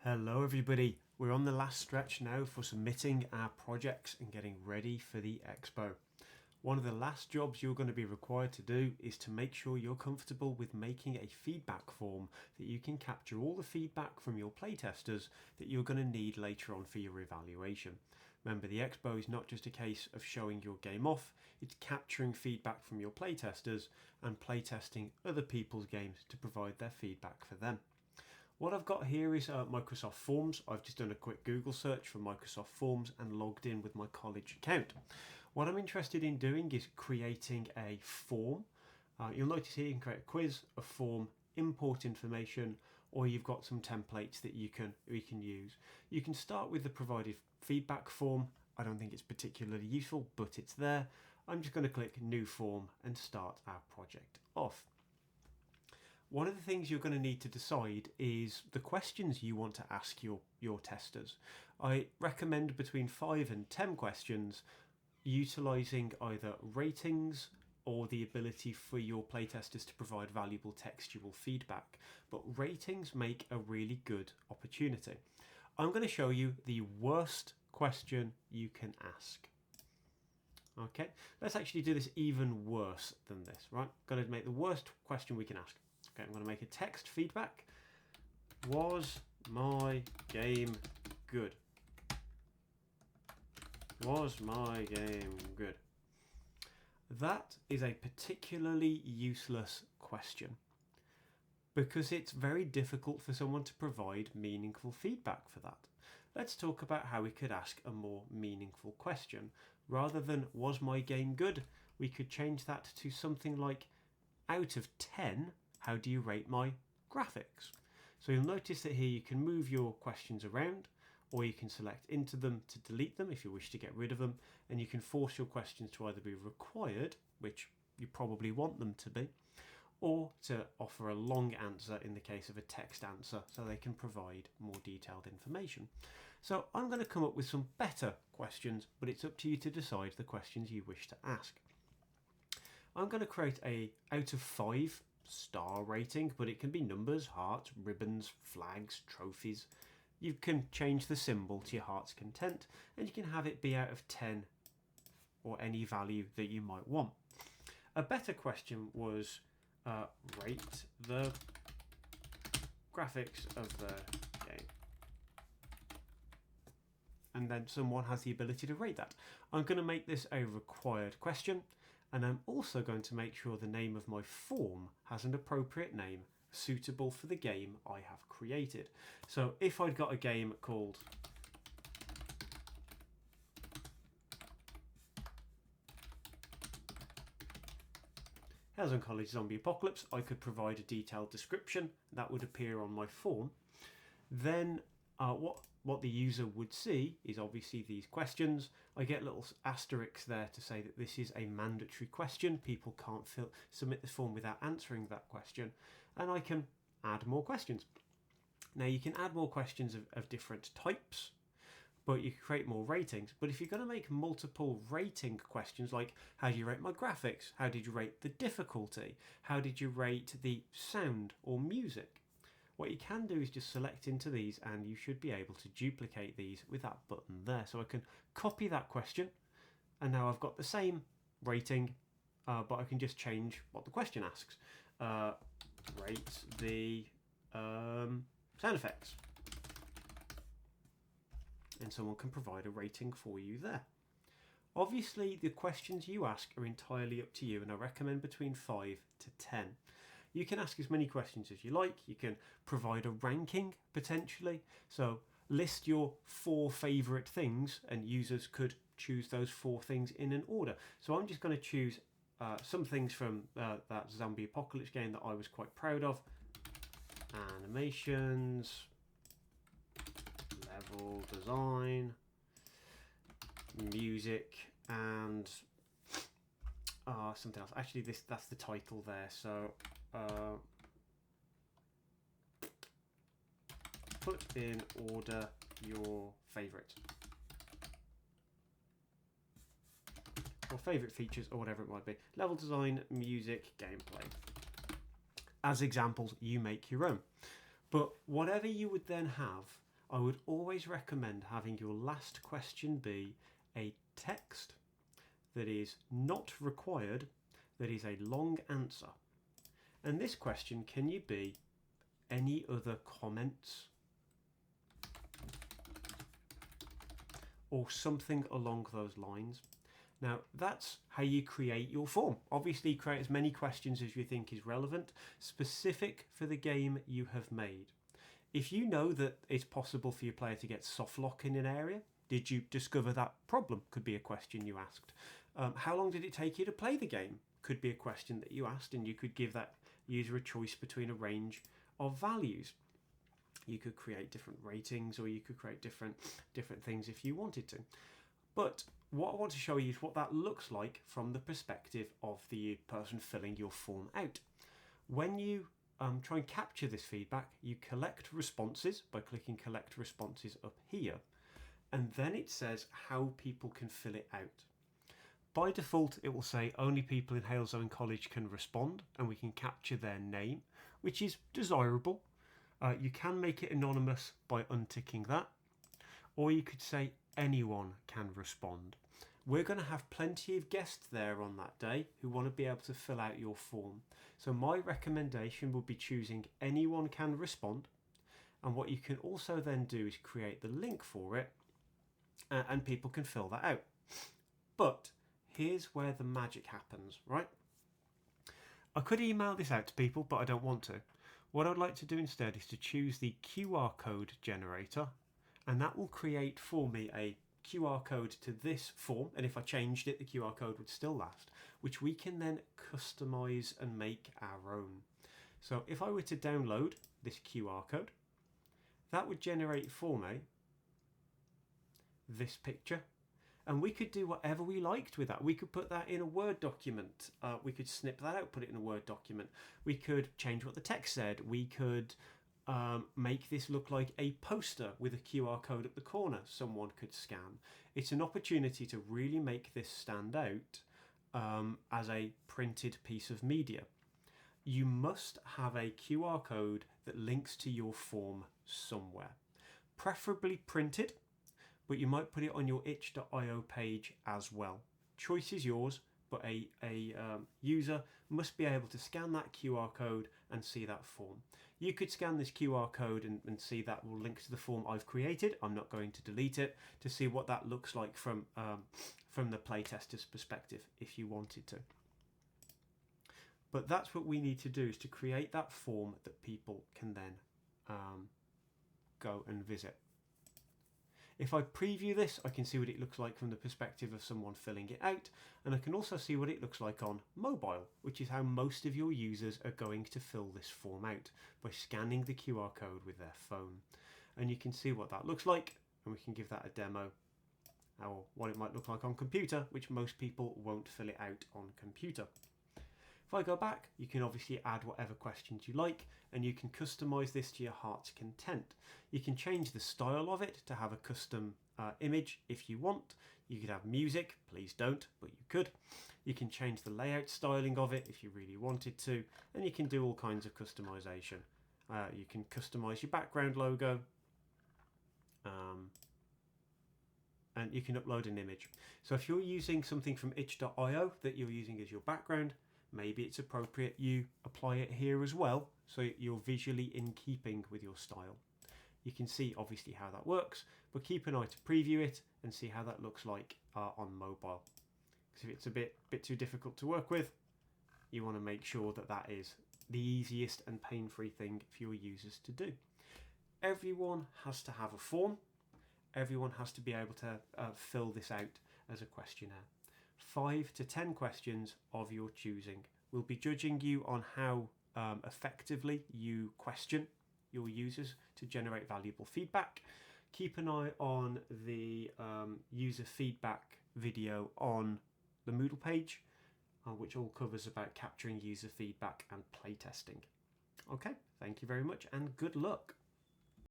Hello everybody, we're on the last stretch now for submitting our projects and getting ready for the expo. One of the last jobs you're going to be required to do is to make sure you're comfortable with making a feedback form that you can capture all the feedback from your playtesters that you're going to need later on for your evaluation. Remember, the expo is not just a case of showing your game off, it's capturing feedback from your playtesters and playtesting other people's games to provide their feedback for them. What I've got here is Microsoft Forms. I've just done a quick Google search for Microsoft Forms and logged in with my college account. What I'm interested in doing is creating a form. You'll notice here you can create a quiz, a form, import information, or you've got some templates that you can use. You can start with the provided feedback form. I don't think it's particularly useful, but it's there. I'm just going to click New Form and start our project off. One of the things you're going to need to decide is the questions you want to ask your testers. I recommend between 5 and 10 questions, utilising either ratings or the ability for your playtesters to provide valuable textual feedback. But ratings make a really good opportunity. I'm going to show you the worst question you can ask. Okay, let's actually do this even worse than this, right? Got to make the worst question we can ask. Okay, I'm going to make a text feedback. Was my game good? Was my game good? That is a particularly useless question because it's very difficult for someone to provide meaningful feedback for that. Let's talk about how we could ask a more meaningful question. Rather than was my game good, we could change that to something like out of 10, how do you rate my graphics? So you'll notice that here you can move your questions around, or you can select into them to delete them if you wish to get rid of them, and you can force your questions to either be required, which you probably want them to be, or to offer a long answer in the case of a text answer so they can provide more detailed information. So I'm going to come up with some better questions, but it's up to you to decide the questions you wish to ask. I'm going to create a out of 5 star rating, but it can be numbers, hearts, ribbons, flags, trophies. You can change the symbol to your heart's content, and you can have it be out of 10 or any value that you might want. A better question was rate the graphics of the game. And then someone has the ability to rate that. I'm going to make this a required question. And I'm also going to make sure the name of my form has an appropriate name suitable for the game I have created. So if I'd got a game called House & College Zombie Apocalypse, I could provide a detailed description that would appear on my form. Then what the user would see is obviously these questions. I get little asterisks there to say that this is a mandatory question. People can't submit this form without answering that question. And I can add more questions. Now you can add more questions of different types, but you can create more ratings. But if you're going to make multiple rating questions, like how do you rate my graphics? How did you rate the difficulty? How did you rate the sound or music? What you can do is just select into these, and you should be able to duplicate these with that button there. So I can copy that question, and now I've got the same rating, but I can just change what the question asks. Rate the sound effects. And someone can provide a rating for you there. Obviously, the questions you ask are entirely up to you, and I recommend between 5 to 10. You can ask as many questions as you like. You can provide a ranking potentially. So list your 4 favourite things, and users could choose those 4 things in an order. So I'm just going to choose some things from that Zombie Apocalypse game that I was quite proud of. Animations, level design, music, and something else. Actually, that's the title there. So put in order your favourites or favourite features or whatever it might be. Level design, music, gameplay. As examples, you make your own. But whatever you would then have I would always recommend having your last question be a text that is not required, that is a long answer. And this question, can you be any other comments? Or something along those lines. Now, that's how you create your form. Obviously, create as many questions as you think is relevant, specific for the game you have made. If you know that it's possible for your player to get soft lock in an area, did you discover that problem? Could be a question you asked. How long did it take you to play the game? Could be a question that you asked, and you could give that user a choice between a range of values. You could create different ratings, or you could create different things if you wanted to. But what I want to show you is what that looks like from the perspective of the person filling your form out. When you try and capture this feedback, you collect responses by clicking collect responses up here, and then it says how people can fill it out. By default, it will say only people in Halezone College can respond, and we can capture their name, which is desirable. You can make it anonymous by unticking that, or you could say anyone can respond. We're going to have plenty of guests there on that day who want to be able to fill out your form. So my recommendation would be choosing anyone can respond, and what you can also then do is create the link for it, and people can fill that out. But here's where the magic happens, right? I could email this out to people, but I don't want to. What I'd like to do instead is to choose the QR code generator, and that will create for me a QR code to this form, and if I changed it, the QR code would still last, which we can then customize and make our own. So if I were to download this QR code, that would generate for me this picture, and we could do whatever we liked with that. We could put that in a Word document. We could snip that out, put it in a Word document. We could change what the text said. We could make this look like a poster with a QR code at the corner someone could scan. It's an opportunity to really make this stand out as a printed piece of media. You must have a QR code that links to your form somewhere, preferably printed, but you might put it on your itch.io page as well. Choice is yours, but a user must be able to scan that QR code and see that form. You could scan this QR code and see that will link to the form I've created. I'm not going to delete it, to see what that looks like from the playtester's perspective if you wanted to. But that's what we need to do, is to create that form that people can then go and visit. If I preview this, I can see what it looks like from the perspective of someone filling it out, and I can also see what it looks like on mobile, which is how most of your users are going to fill this form out, by scanning the QR code with their phone. And you can see what that looks like, and we can give that a demo, or what it might look like on computer, which most people won't fill it out on computer. If I go back, you can obviously add whatever questions you like, and you can customize this to your heart's content. You can change the style of it to have a custom image if you want. You could have music, please don't, but you could. You can change the layout styling of it if you really wanted to, and you can do all kinds of customization. You can customize your background logo, and you can upload an image. So if you're using something from itch.io that you're using as your background, maybe it's appropriate you apply it here as well, so you're visually in keeping with your style. You can see obviously how that works, but keep an eye to preview it and see how that looks like on mobile. Because if it's a bit too difficult to work with, you want to make sure that that is the easiest and pain-free thing for your users to do. Everyone has to have a form. Everyone has to be able to fill this out as a questionnaire. 5 to 10 questions of your choosing. We'll be judging you on how effectively you question your users to generate valuable feedback. Keep an eye on the user feedback video on the Moodle page, which all covers about capturing user feedback and playtesting. Okay, thank you very much and good luck.